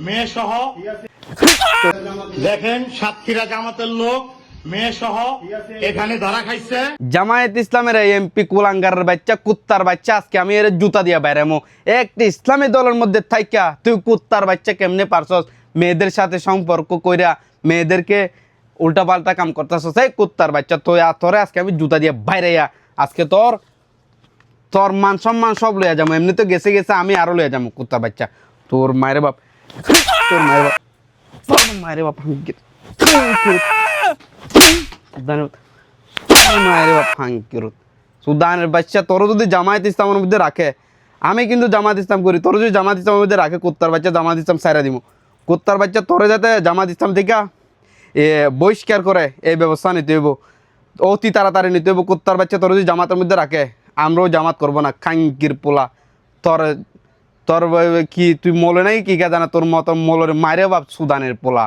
মেয়ে সহ দেখেন সাতক্ষীরা জামাতের লোক মেয়ে সহ এখানে ধরা খাইছে। জামায়াত ইসলামের এমপি কুলাঙ্গারের বাচ্চা কুত্তার বাচ্চা আজকে আমি এর জুতা দিয়া বাইরেমো। একটা ইসলামী দলের মধ্যে থাইকা তুই কুত্তার বাচ্চা কেমনে পারছস মেয়েদের সাথে সম্পর্ক কইরা মেয়েদেরকে উল্টাপাল্টা কাম করতেছস? এই কুত্তার বাচ্চা তোরে আজকে আমি জুতা দিয়ে বাইরে আজকে তোর মান সম্মান সব লইয়া যাবো। এমনি তো গেছে গেছে আমি আরো লইয়া যাবো। কুত্তার বাচ্চা তোর মায়ের বাপ তোর মায়ের বাপ মায়ের বাপ মায়ের বাপ ফাঙ্কিরত সুদানের বাচ্চা। তোর যদি জামায়াত ইসলামের মধ্যে রাখে, আমি কিন্তু জামায়াত ইসলাম করি, তোর যদি জামায়াত ইসলামের মধ্যে রাখে কুত্তার বাচ্চা জামায়াত ইসলাম সাইরা দিব। কুত্তার বাচ্চা তোরে যাতে জামায়াত ইসলাম থেকে বহিষ্কার করে এই ব্যবস্থা নিতে হইব, অতি তাড়াতাড়ি নিতে হইব। কুত্তার বাচ্চা তোর যদি জামাতের মধ্যে রাখে আমরাও জামাত করবো না। খাঙ্কির পোলা তোর তোর কি তুই মলে নাই কি জানা তোর মতো মলের মায়ের বাপ সুদানের পোলা।